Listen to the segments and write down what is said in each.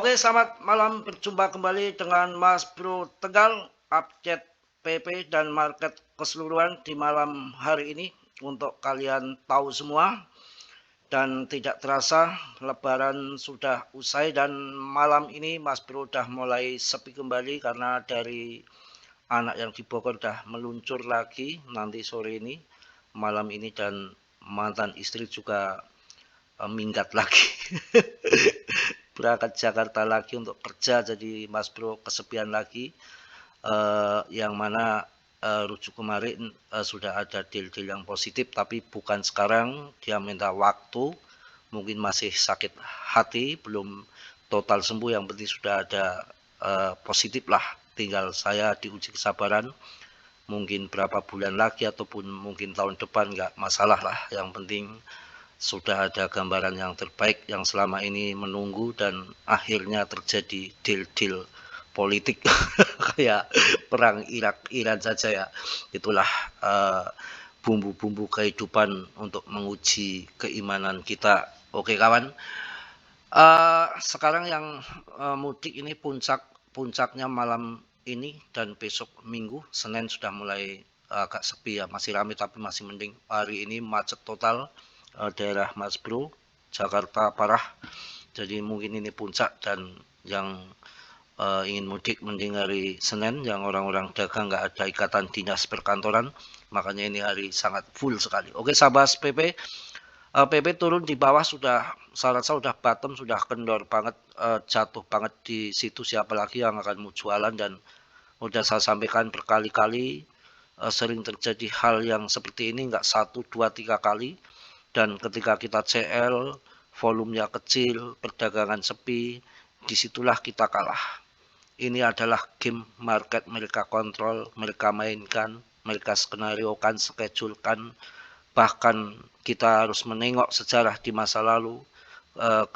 Oke, selamat malam. Berjumpa kembali dengan Mas Bro Tegal, update PP dan market keseluruhan di malam hari ini untuk kalian tahu semua. Dan tidak terasa Lebaran sudah usai dan malam ini Mas Bro udah mulai sepi kembali karena dari anak yang di Bogor udah meluncur lagi nanti sore ini, malam ini, dan mantan istri juga minggat lagi. Berangkat Jakarta lagi untuk kerja, jadi Mas Bro kesepian lagi. Yang mana rujuk kemarin sudah ada deal-deal yang positif, tapi bukan sekarang. Dia minta waktu, mungkin masih sakit hati, belum total sembuh. Yang penting sudah ada positif lah, tinggal saya diuji kesabaran. Mungkin berapa bulan lagi ataupun mungkin tahun depan, nggak masalah lah. Yang penting sudah ada gambaran yang terbaik yang selama ini menunggu dan akhirnya terjadi deal-deal politik kayak perang Irak-Iran saja ya. Itulah bumbu-bumbu kehidupan untuk menguji keimanan kita. Oke kawan, sekarang yang mudik ini puncaknya malam ini dan besok Minggu. Senin sudah mulai agak sepi ya, masih ramai tapi masih mending. Hari ini macet total daerah Mas Bro, Jakarta parah. Jadi mungkin ini puncak, dan yang ingin mudik mending hari Senin, yang orang-orang dagang nggak ada ikatan dinas perkantoran, makanya ini hari sangat full sekali. Oke sahabat PP, PP turun di bawah sudah, saya rasa sudah bottom, sudah kendor banget, jatuh banget di situ. Siapa lagi yang akan mau jualan? Dan udah saya sampaikan berkali-kali, sering terjadi hal yang seperti ini, nggak 1, 2, 3 kali. Dan ketika kita CL, volumenya kecil, perdagangan sepi, disitulah kita kalah. Ini adalah game market, mereka kontrol, mereka mainkan, mereka skenariokan, skedulkan. Bahkan kita harus menengok sejarah di masa lalu.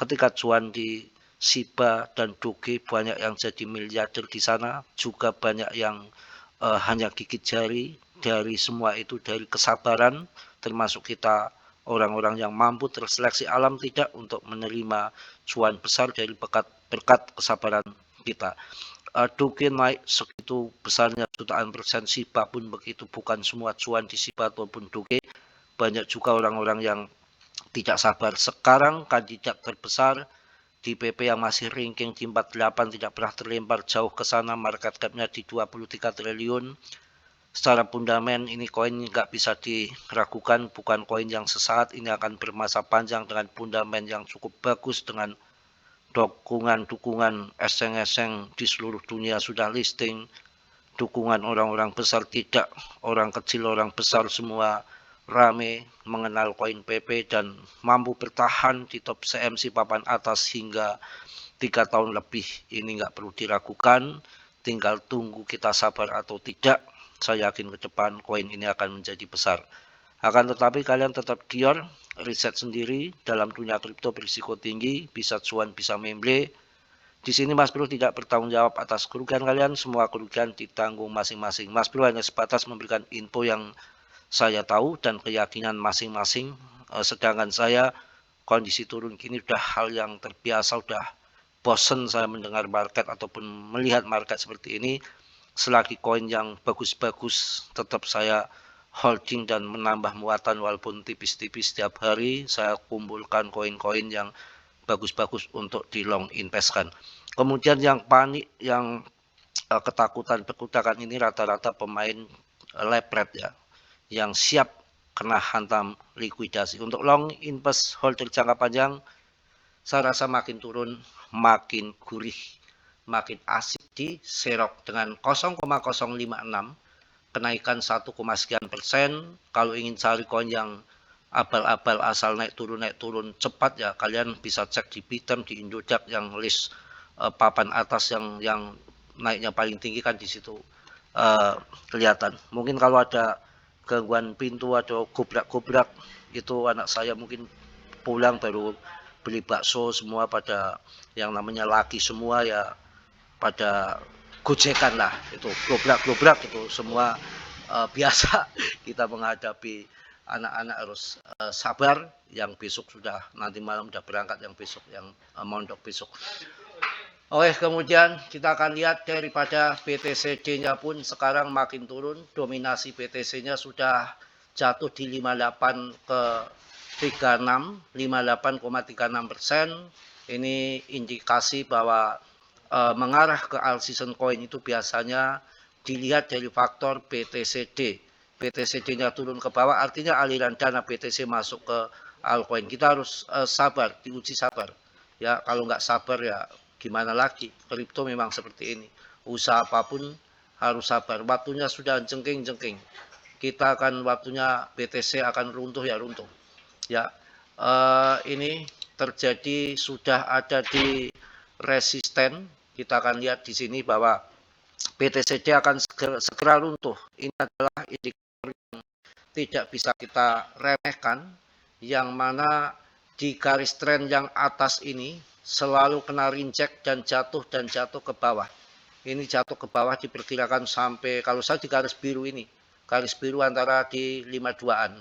Ketika cuan di Shiba dan Doge, banyak yang jadi miliarder di sana, juga banyak yang hanya gigit jari. Dari semua itu, dari kesabaran, termasuk kita orang-orang yang mampu terseleksi alam tidak untuk menerima cuan besar dari berkat kesabaran kita. Doge naik segitu besarnya jutaan persen, Shiba pun begitu. Bukan semua cuan di Shiba ataupun Doge, banyak juga orang-orang yang tidak sabar. Sekarang kandidat terbesar di PP yang masih ranking di 48, tidak pernah terlempar jauh ke sana, market cap-nya di 23 triliun. Secara fundament ini koin nggak bisa diragukan, bukan koin yang sesaat, ini akan bermasa panjang dengan fundament yang cukup bagus, dengan dukungan eseng-eseng di seluruh dunia sudah listing, dukungan orang-orang besar tidak, orang kecil, orang besar semua rame mengenal koin PP dan mampu bertahan di top CMC papan atas hingga 3 tahun lebih. Ini nggak perlu diragukan, tinggal tunggu kita sabar atau tidak. Saya yakin ke depan koin ini akan menjadi besar. Akan tetapi kalian tetap gior, riset sendiri. Dalam dunia kripto berisiko tinggi, bisa cuan, bisa memble. Di sini Mas Bro tidak bertanggung jawab atas kerugian kalian, semua kerugian ditanggung masing-masing. Mas Bro hanya sebatas memberikan info yang saya tahu dan keyakinan masing-masing. Sedangkan saya, kondisi turun gini udah hal yang terbiasa, udah bosen saya mendengar market ataupun melihat market seperti ini. Selagi koin yang bagus-bagus tetap saya holding dan menambah muatan walaupun tipis-tipis. Setiap hari saya kumpulkan koin-koin yang bagus-bagus untuk di long investkan. Kemudian yang panik, yang ketakutan, perkutakan ini rata-rata pemain lepret ya, yang siap kena hantam likuidasi. Untuk long invest holder jangka panjang, saya rasa makin turun makin gurih, makin asik di serok dengan 0,056 kenaikan 1, sekian persen. Kalau ingin cari koin yang abal-abal asal naik turun cepat ya, kalian bisa cek di Bitem, di Indodax yang list papan atas yang naiknya paling tinggi kan di situ kelihatan. Mungkin kalau ada gangguan pintu atau gobrak-gobrak itu anak saya mungkin pulang baru beli bakso, semua pada yang namanya laki semua ya pada gojekan lah, itu gobrak-gobrak itu semua biasa. Kita menghadapi anak-anak harus sabar, yang besok sudah nanti malam sudah berangkat, yang besok yang mondok besok. Oke, kemudian kita akan lihat daripada BTCD-nya pun sekarang makin turun. Dominasi BTC-nya sudah jatuh di 58 ke 36, 58,36%. Ini indikasi bahwa mengarah ke all season coin itu biasanya dilihat dari faktor BTCD. BTCD-nya turun ke bawah, artinya aliran dana BTC masuk ke altcoin. Kita harus sabar, diuji sabar. Ya, kalau nggak sabar ya gimana lagi, kripto memang seperti ini, usaha apapun harus sabar, waktunya sudah jengking-jengking, kita akan waktunya BTC akan runtuh ya runtuh ya. Ini terjadi sudah ada di resisten, kita akan lihat di sini bahwa BTCD akan segera runtuh. Ini adalah indikator yang tidak bisa kita remehkan, yang mana di garis tren yang atas ini selalu kena rinjek dan jatuh ke bawah. Ini jatuh ke bawah diperkirakan sampai, kalau saya di garis biru antara di 52-an,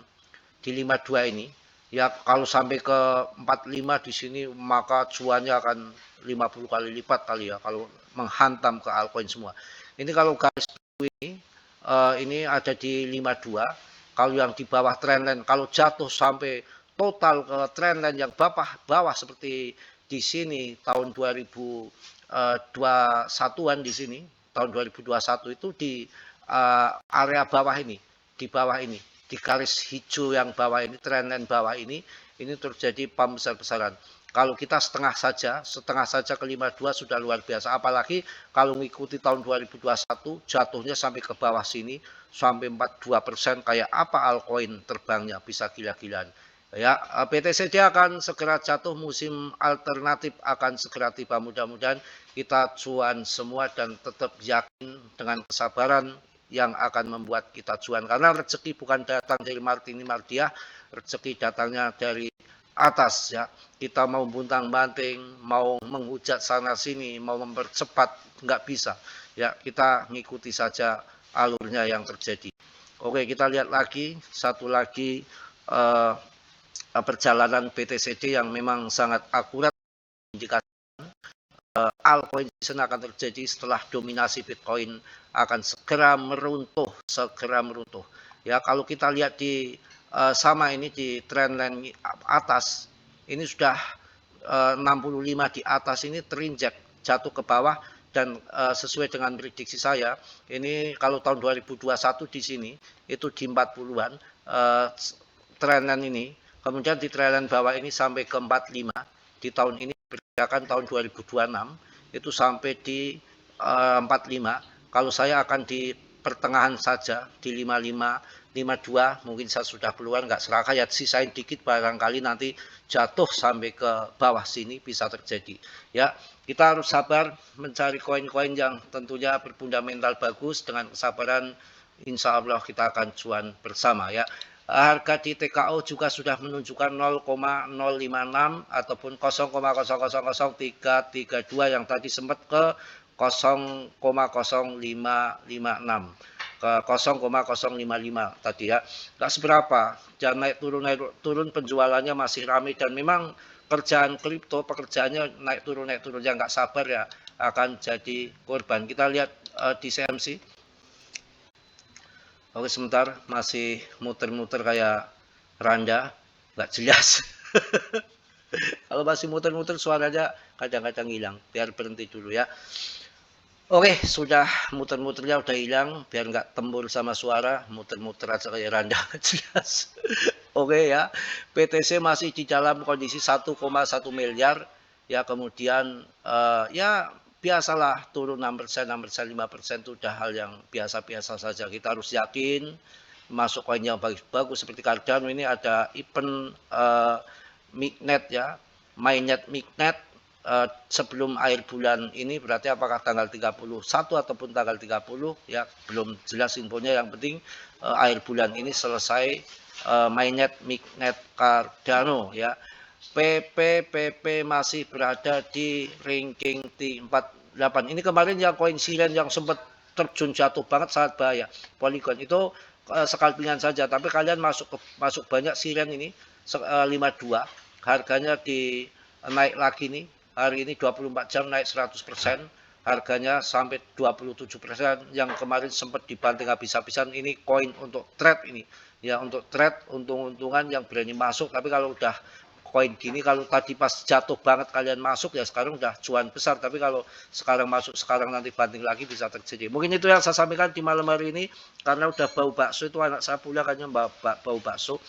di 52 ini ya, kalau sampai ke 45 di sini maka cuannya akan 50 kali lipat kali ya, kalau menghantam ke altcoin semua. Ini kalau garis biru ini ada di 52. Kalau yang di bawah trendline, kalau jatuh sampai total ke trendline yang bawah seperti di sini tahun 2021-an, di sini tahun 2021 itu di area bawah ini, di bawah ini, di garis hijau yang bawah ini, trendline bawah ini terjadi pump besar-besaran. Kalau kita setengah saja ke 52 sudah luar biasa. Apalagi kalau mengikuti tahun 2021 jatuhnya sampai ke bawah sini sampai 42%, kayak apa altcoin terbangnya bisa gila-gilaan. Ya, BTCD akan segera jatuh, musim alternatif akan segera tiba. Mudah-mudahan kita cuan semua dan tetap yakin dengan kesabaran yang akan membuat kita cuan. Karena rezeki bukan datang dari Martini Mardiah, rezeki datangnya dari atas ya. Kita mau buntang-banting, mau menghujat sana sini, mau mempercepat, nggak bisa ya. Kita ngikuti saja alurnya yang terjadi. Oke, kita lihat lagi satu lagi perjalanan BTCD yang memang sangat akurat, indikasi altcoin akan terjadi setelah dominasi Bitcoin akan segera meruntuh. Ya, kalau kita lihat di sama ini di trendline atas, ini sudah 65 di atas ini terinjek, jatuh ke bawah, dan sesuai dengan prediksi saya, ini kalau tahun 2021 di sini itu di 40-an trendline ini, kemudian di trendline bawah ini sampai ke 45, di tahun ini diperkirakan tahun 2026 itu sampai di 45. Kalau saya akan di pertengahan saja di 55, 52, mungkin saya sudah keluar, nggak serakah ya, sisain dikit barangkali nanti jatuh sampai ke bawah sini bisa terjadi ya. Kita harus sabar mencari koin-koin yang tentunya berfundamental bagus. Dengan kesabaran insya Allah kita akan cuan bersama ya. Harga di TKO juga sudah menunjukkan 0,056 ataupun 0,000332 yang tadi sempat ke 0,0556 ke 0,055 tadi ya. Nggak seberapa, dan naik turun penjualannya masih ramai, dan memang kerjaan kripto, pekerjaannya naik turun yang nggak sabar ya akan jadi korban. Kita lihat di CMC. Oke, sebentar, masih muter-muter kayak randa, nggak jelas. Kalau masih muter-muter suaranya kadang-kadang hilang, biar berhenti dulu ya. Oke, sudah muter-muternya udah hilang, biar nggak tembur sama suara, muter-muter aja kayak randa, nggak jelas. Oke ya, BTC masih di dalam kondisi 1,1 miliar ya, kemudian ya biasalah turun 6%, 5% itu udah hal yang biasa-biasa saja. Kita harus yakin masuk koin yang bagus seperti Cardano ini ada event Mignet ya, Mainnet Mignet sebelum akhir bulan ini, berarti apakah tanggal 31 ataupun tanggal 30 ya, belum jelas infonya. Yang penting akhir bulan ini selesai Mainnet Mignet Cardano ya. PP masih berada di ranking T48. Ini kemarin yang koin Siren yang sempat terjun jatuh banget, sangat bahaya. Polygon itu sekalpingan saja, tapi kalian masuk banyak Siren ini 52, harganya di naik lagi nih hari ini 24 jam naik 100%, harganya sampai 27%, yang kemarin sempat dibanting habis-habisan. Ini koin untuk trade ini, ya untuk trade untung-untungan yang berani masuk. Tapi kalau udah koin gini, kalau tadi pas jatuh banget kalian masuk ya sekarang udah cuan besar, tapi kalau sekarang masuk sekarang nanti banting lagi bisa terjadi. Mungkin itu yang saya sampaikan di malam hari ini, karena udah bau bakso. Itu anak saya pulang kayaknya bau bakso.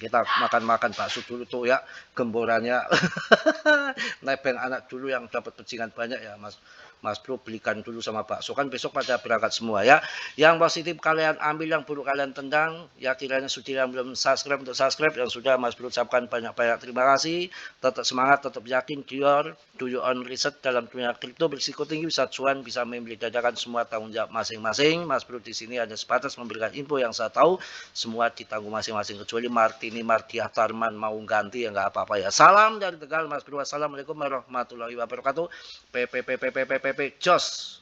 Kita makan-makan bakso dulu tuh ya, gemborannya. Nebeng anak dulu yang dapat bajingan banyak ya, Mas Bro, belikan dulu sama bakso, kan besok pada berangkat semua ya. Yang positif kalian ambil, yang buruk kalian tendang. Ya kiranya sudah yang belum subscribe untuk subscribe, yang sudah Mas Bro ucapkan banyak-banyak terima kasih. Tetap semangat, tetap yakin, do your own research dalam dunia kripto. Berisiko tinggi, bisa cuan, bisa membeli dadakan, semua tanggung jawab masing-masing. Mas Bro di sini hanya sebatas memberikan info yang saya tahu, semua ditanggung masing-masing, kecuali Martini Mardiah Tarman mau ganti ya nggak apa-apa ya. Salam dari Tegal Mas Bro. Assalamualaikum warahmatullahi wabarakatuh. PPPPPPP Jos.